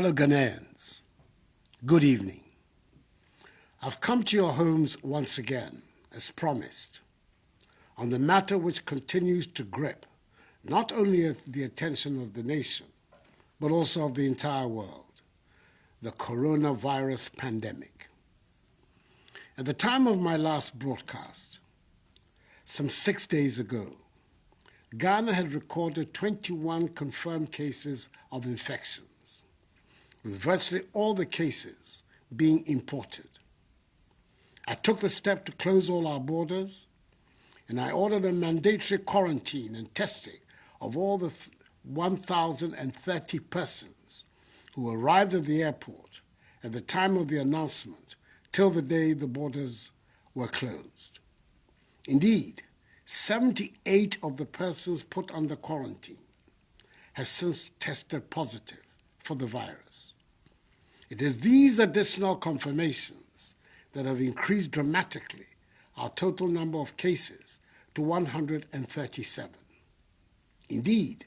Fellow Ghanaians, good evening. I've come to your homes once again, as promised, on the matter which continues to grip not only the attention of the nation, but also of the entire world, the coronavirus pandemic. At the time of my last broadcast, some 6 days ago, Ghana had recorded 21 confirmed cases of infections, with virtually all the cases being imported. I took the step to close all our borders, and I ordered a mandatory quarantine and testing of all the 1,030 persons who arrived at the airport at the time of the announcement till the day the borders were closed. Indeed, 78 of the persons put under quarantine have since tested positive for the virus. It is these additional confirmations that have increased dramatically our total number of cases to 137. Indeed,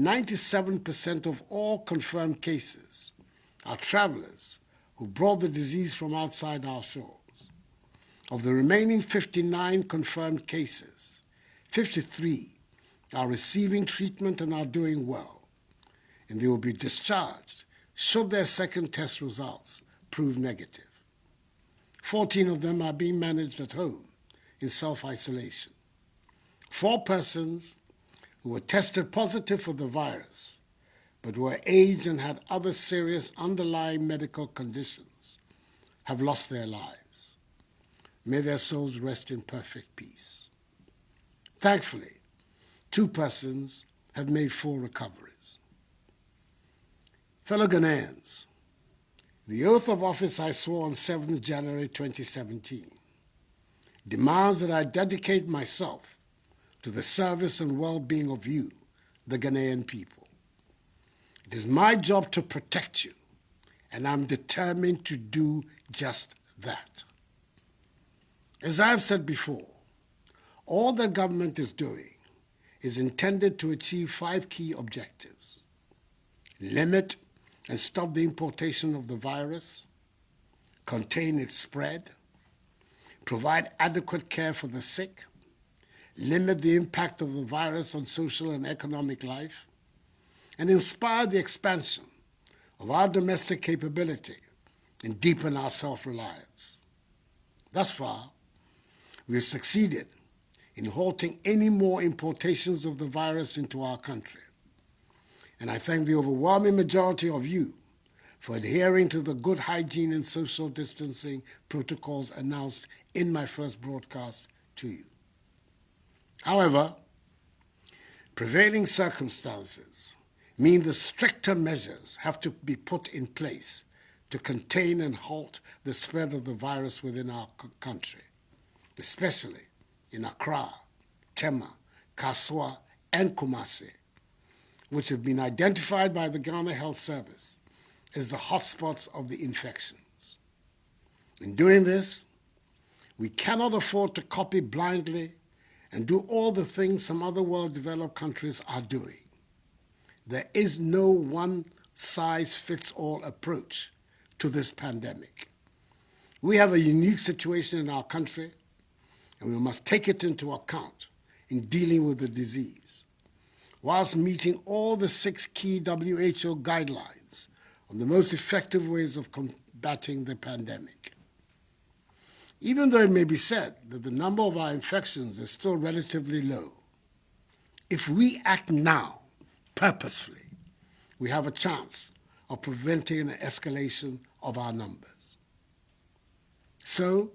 97% of all confirmed cases are travelers who brought the disease from outside our shores. Of the remaining 59 confirmed cases, 53 are receiving treatment and are doing well, and they will be discharged should their second test results prove negative. 14 of them are being managed at home in self-isolation. 4 persons who were tested positive for the virus but were aged and had other serious underlying medical conditions have lost their lives. May their souls rest in perfect peace. Thankfully, 2 persons have made full recoveries. Fellow Ghanaians, the oath of office I swore on 7th January 2017 demands that I dedicate myself to the service and well-being of you, the Ghanaian people. It is my job to protect you, and I'm determined to do just that. As I've said before, all the government is doing is intended to achieve 5 key objectives: limit and stop the importation of the virus, contain its spread, provide adequate care for the sick, limit the impact of the virus on social and economic life, and inspire the expansion of our domestic capability and deepen our self-reliance. Thus far, we have succeeded in halting any more importations of the virus into our country. And I thank the overwhelming majority of you for adhering to the good hygiene and social distancing protocols announced in my first broadcast to you. However, prevailing circumstances mean the stricter measures have to be put in place to contain and halt the spread of the virus within our country, especially in Accra, Tema, Kasoa, and Kumasi, which have been identified by the Ghana Health Service as the hotspots of the infections. In doing this, we cannot afford to copy blindly and do all the things some other well-developed countries are doing. There is no one-size-fits-all approach to this pandemic. We have a unique situation in our country, and we must take it into account in dealing with the disease, whilst meeting all the 6 key WHO guidelines on the most effective ways of combating the pandemic. Even though it may be said that the number of our infections is still relatively low, if we act now, purposefully, we have a chance of preventing an escalation of our numbers. So,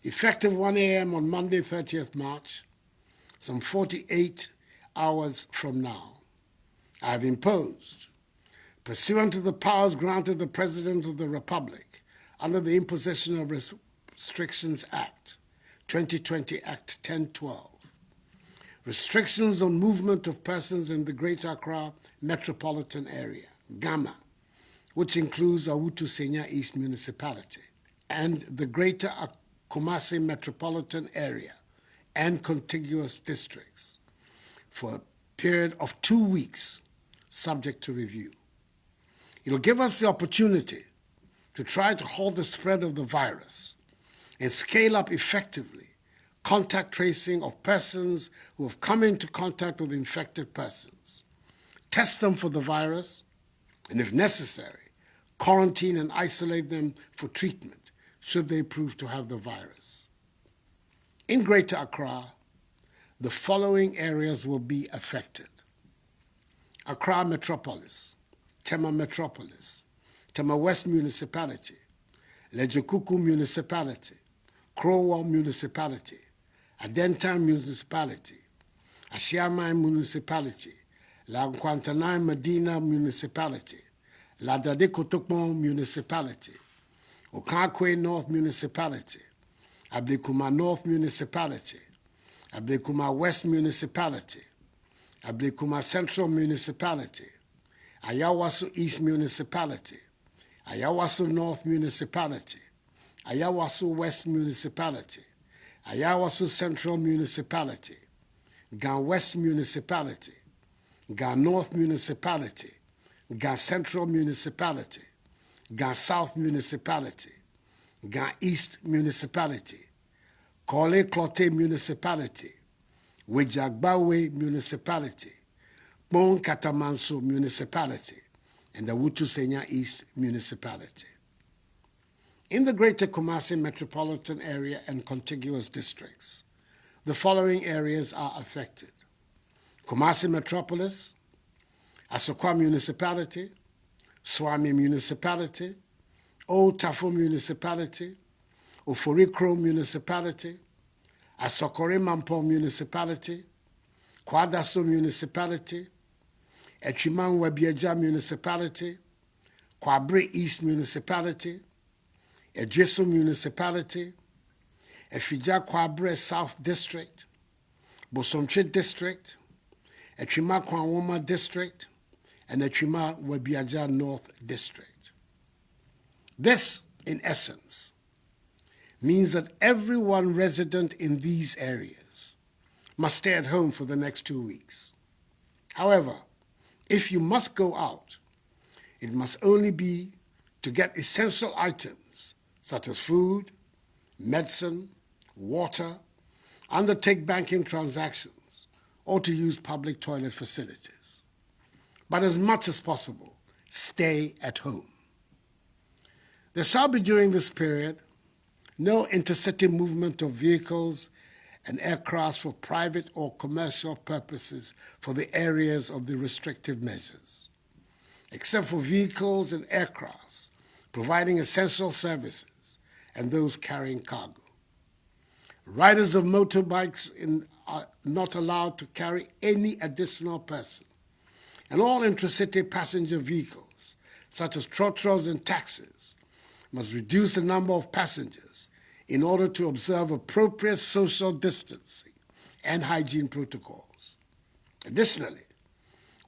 effective 1 a.m. on Monday, 30th March, some 48 hours from now, I have imposed, pursuant to the powers granted the President of the Republic under the Imposition of Restrictions Act, 2020 Act 1012, restrictions on movement of persons in the Greater Accra metropolitan area, GAMA, which includes Awutu Senya East Municipality, and the Greater Kumasi metropolitan area and contiguous districts for a period of 2 weeks, subject to review. It'll give us the opportunity to try to halt the spread of the virus and scale up effectively contact tracing of persons who have come into contact with infected persons, test them for the virus, and if necessary, quarantine and isolate them for treatment should they prove to have the virus. In Greater Accra, the following areas will be affected: Accra Metropolis, Tema Metropolis, Tema West Municipality, Lejokuku Municipality, Crowell Municipality, Adentan Municipality, Ashiamai Municipality, La Nkwantanai Medina Municipality, La Dade Kotokpon Municipality, Okakwe North Municipality, Ablekuma North Municipality, Ablekuma West Municipality, Ablekuma Central Municipality, Ayawaso East Municipality, Ayawaso North Municipality, Ayawaso West Municipality, Ayawaso Central Municipality, Gan West Municipality, Gan North Municipality, Gan Central Municipality, Gan South Municipality, Gan East Municipality, Kole Klote Municipality, Wejagbawe Municipality, Bon Katamanso Municipality, and the Wutusenya East Municipality. In the Greater Kumasi metropolitan area and contiguous districts, the following areas are affected: Kumasi Metropolis, Asokwa Municipality, Swami Municipality, Old Tafo Municipality, Oforikro Municipality, Asokore Mampo Municipality, Kwadaso Municipality, Echiman Webieja Municipality, Kwabre East Municipality, Ejeso Municipality, Efija Kwabre South District, Bosomche District, Echima Kwanwoma District, and Echima Webiaja North District. This, in essence, means that everyone resident in these areas must stay at home for the next 2 weeks. However, if you must go out, it must only be to get essential items such as food, medicine, water, undertake banking transactions, or to use public toilet facilities. But as much as possible, stay at home. There shall be during this period no intercity movement of vehicles and aircraft for private or commercial purposes for the areas of the restrictive measures, except for vehicles and aircrafts providing essential services and those carrying cargo. Riders of motorbikes are not allowed to carry any additional person, and all intracity passenger vehicles, such as trotros and taxis, must reduce the number of passengers in order to observe appropriate social distancing and hygiene protocols. Additionally,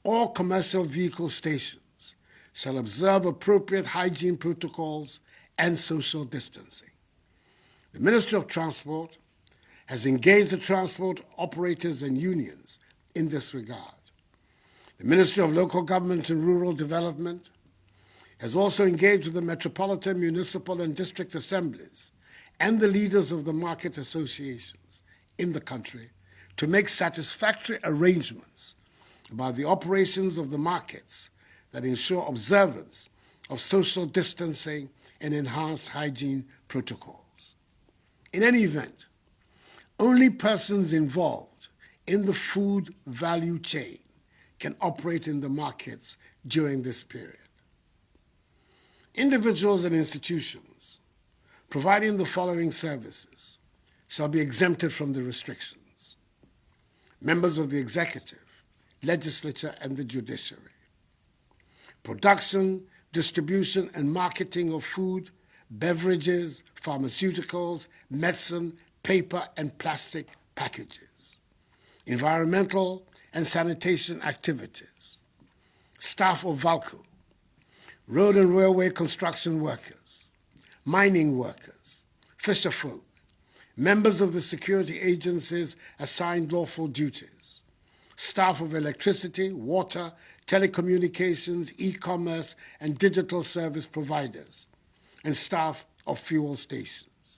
all commercial vehicle stations shall observe appropriate hygiene protocols and social distancing. The Ministry of Transport has engaged the transport operators and unions in this regard. The Ministry of Local Government and Rural Development has also engaged with the metropolitan, municipal, and district assemblies and the leaders of the market associations in the country to make satisfactory arrangements about the operations of the markets that ensure observance of social distancing and enhanced hygiene protocols. In any event, only persons involved in the food value chain can operate in the markets during this period. Individuals and institutions providing the following services shall be exempted from the restrictions: members of the executive, legislature, and the judiciary. Production, distribution, and marketing of food, beverages, pharmaceuticals, medicine, paper, and plastic packages. Environmental and sanitation activities. Staff of VALCO, road and railway construction workers, mining workers, fisherfolk, members of the security agencies assigned lawful duties, staff of electricity, water, telecommunications, e-commerce, and digital service providers, and staff of fuel stations.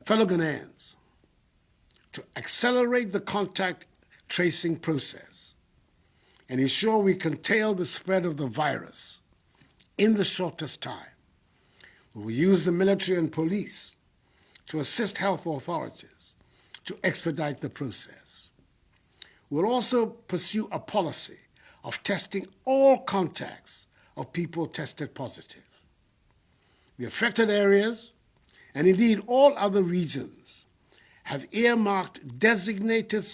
Fellow Ghanaians, to accelerate the contact tracing process and ensure we contain the spread of the virus in the shortest time, we will use the military and police to assist health authorities to expedite the process. We'll also pursue a policy of testing all contacts of people tested positive. The affected areas, and indeed all other regions, have earmarked designated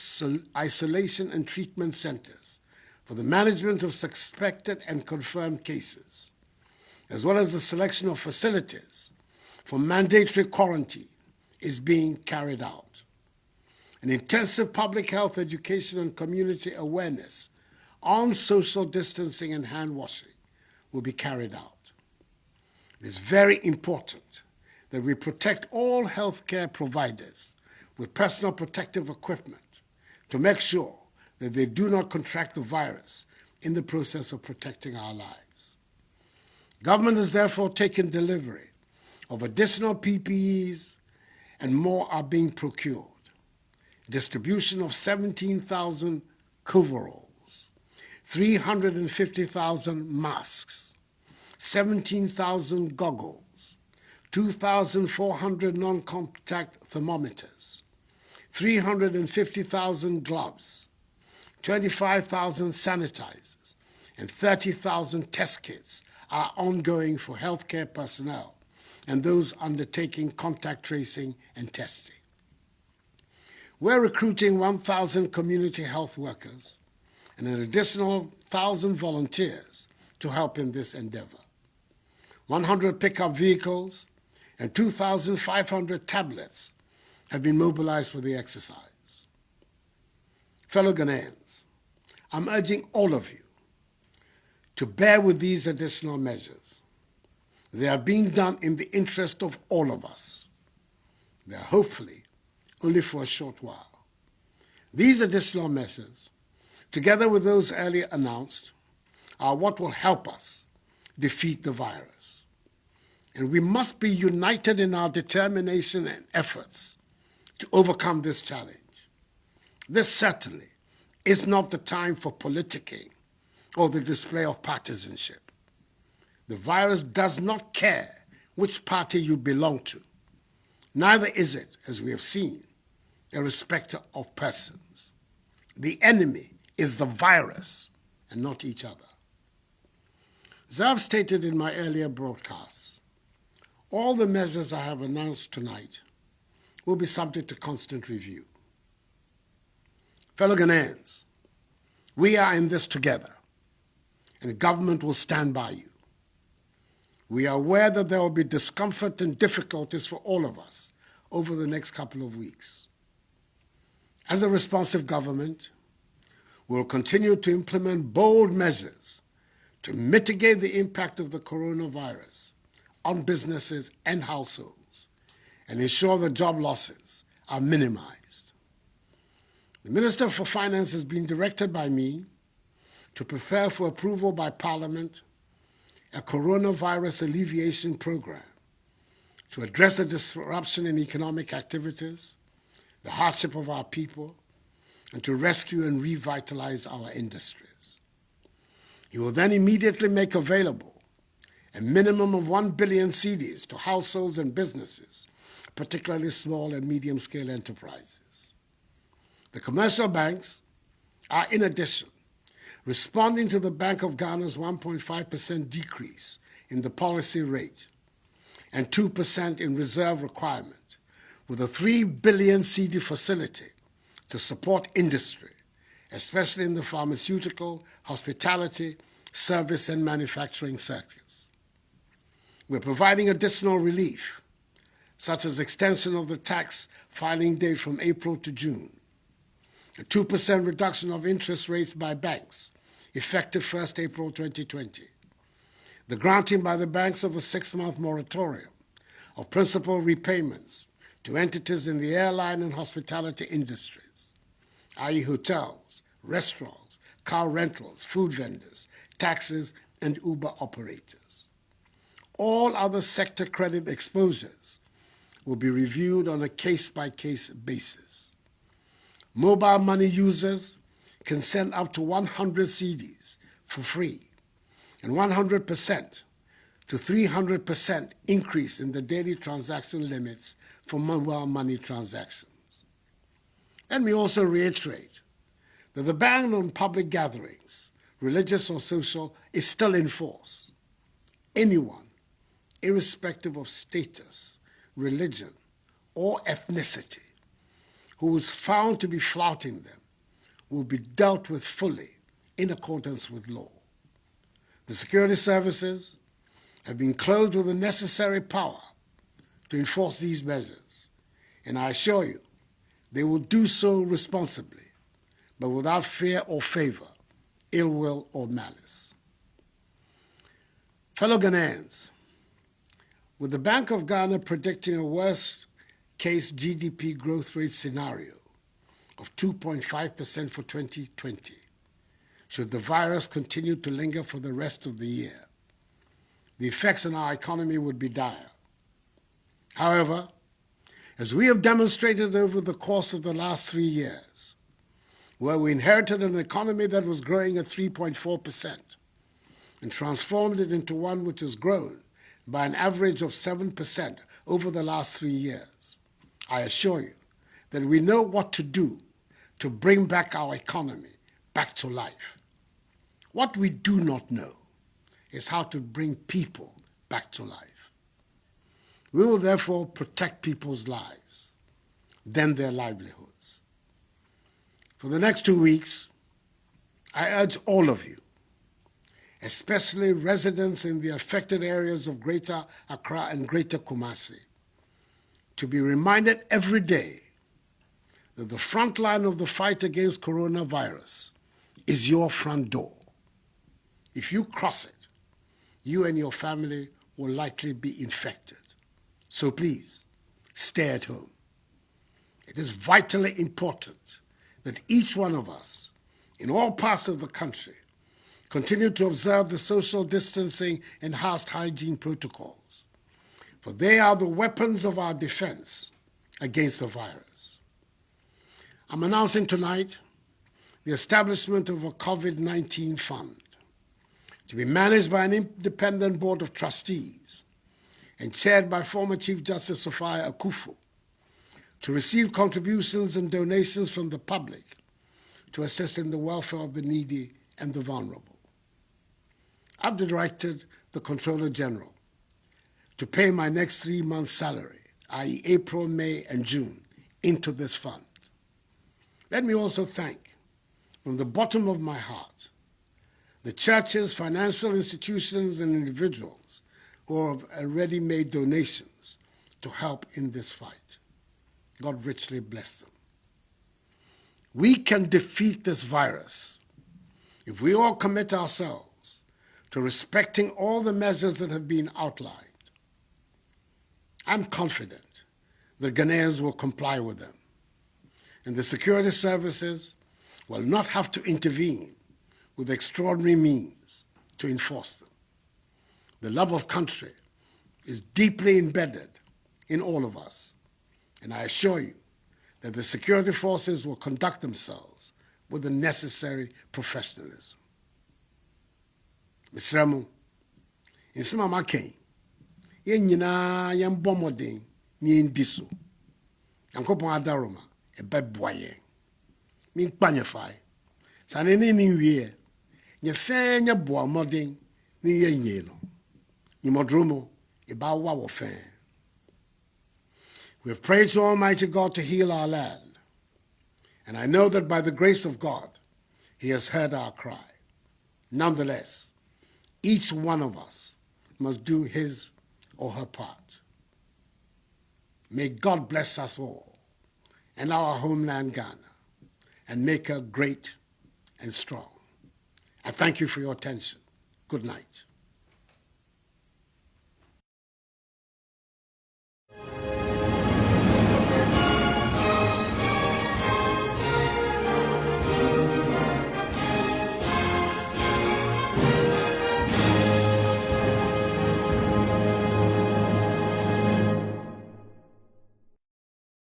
isolation and treatment centers for the management of suspected and confirmed cases, as well as the selection of facilities for mandatory quarantine is being carried out. An intensive public health education and community awareness on social distancing and hand washing will be carried out. It is very important that we protect all healthcare providers with personal protective equipment to make sure that they do not contract the virus in the process of protecting our lives. Government has therefore taken delivery of additional PPEs, and more are being procured. Distribution of 17,000 coveralls, 350,000 masks, 17,000 goggles, 2,400 non-contact thermometers, 350,000 gloves, 25,000 sanitizers, and 30,000 test kits are ongoing for healthcare personnel and those undertaking contact tracing and testing. We're recruiting 1,000 community health workers and an additional 1,000 volunteers to help in this endeavor. 100 pickup vehicles and 2,500 tablets have been mobilized for the exercise. Fellow Ghanaians, I'm urging all of you to bear with these additional measures. They are being done in the interest of all of us. They are hopefully only for a short while. These additional measures, together with those earlier announced, are what will help us defeat the virus. And we must be united in our determination and efforts to overcome this challenge. This certainly is not the time for politicking or the display of partisanship. The virus does not care which party you belong to. Neither is it, as we have seen, a respecter of persons. The enemy is the virus and not each other. As I've stated in my earlier broadcasts, all the measures I have announced tonight will be subject to constant review. Fellow Ghanaians, we are in this together, and government will stand by you. We are aware that there will be discomfort and difficulties for all of us over the next couple of weeks. As a responsive government, we will continue to implement bold measures to mitigate the impact of the coronavirus on businesses and households and ensure that job losses are minimized. The Minister for Finance has been directed by me to prepare for approval by Parliament a coronavirus alleviation program to address the disruption in economic activities, the hardship of our people, and to rescue and revitalize our industries. He will then immediately make available a minimum of 1 billion cedis to households and businesses, particularly small and medium-scale enterprises. The commercial banks are, in addition, responding to the Bank of Ghana's 1.5% decrease in the policy rate and 2% in reserve requirement with a 3 billion cedi facility to support industry, especially in the pharmaceutical, hospitality, service, and manufacturing sectors. We're providing additional relief, such as extension of the tax filing date from April to June, a 2% reduction of interest rates by banks, effective 1st April 2020, the granting by the banks of a 6-month moratorium of principal repayments to entities in the airline and hospitality industries, i.e. hotels, restaurants, car rentals, food vendors, taxis, and Uber operators. All other sector credit exposures will be reviewed on a case-by-case basis. Mobile money users can send up to 100 cedis for free, and 100% to 300% increase in the daily transaction limits for mobile money transactions. Let me also reiterate that the ban on public gatherings, religious or social, is still in force. Anyone, irrespective of status, religion, or ethnicity, who is found to be flouting them will be dealt with fully in accordance with law. The security services have been clothed with the necessary power to enforce these measures, and I assure you they will do so responsibly, but without fear or favor, ill will or malice. Fellow Ghanaians, with the Bank of Ghana predicting a worst-case GDP growth rate scenario of 2.5% for 2020, should the virus continue to linger for the rest of the year, the effects on our economy would be dire. However, as we have demonstrated over the course of the last 3 years, where we inherited an economy that was growing at 3.4% and transformed it into one which has grown by an average of 7% over the last 3 years, I assure you that we know what to do to bring back our economy back to life. What we do not know is how to bring people back to life. We will therefore protect people's lives, then their livelihoods. For the next 2 weeks, I urge all of you, especially residents in the affected areas of Greater Accra and Greater Kumasi, to be reminded every day that the front line of the fight against coronavirus is your front door. If you cross it, you and your family will likely be infected. So please, stay at home. It is vitally important that each one of us, in all parts of the country, continue to observe the social distancing and house hygiene protocols, for they are the weapons of our defense against the virus. I'm announcing tonight the establishment of a COVID-19 fund to be managed by an independent board of trustees and chaired by former Chief Justice Sophia Akufo, to receive contributions and donations from the public to assist in the welfare of the needy and the vulnerable. I've directed the Controller General to pay my next 3 months' salary, i.e. April, May, and June, into this fund. Let me also thank, from the bottom of my heart, the churches, financial institutions, and individuals who have already made donations to help in this fight. God richly bless them. We can defeat this virus if we all commit ourselves to respecting all the measures that have been outlined. I'm confident that Ghanaians will comply with them, and the security services will not have to intervene with extraordinary means to enforce them. The love of country is deeply embedded in all of us, and I assure you that the security forces will conduct themselves with the necessary professionalism. Mr. Ramo, in some of my cane, yen nyina yen bomodin ni ndiso. Yankopon adaroma e beboyen. Min kpanyefai. Sanene ni wie. Nye fe nye boa modin ni yen no. Ni modromo e ba wa wo fe. We have prayed to Almighty God to heal our land, and I know that by the grace of God, He has heard our cry. Nonetheless, each one of us must do his or her part. May God bless us all and our homeland Ghana, and make her great and strong. I thank you for your attention. Good night.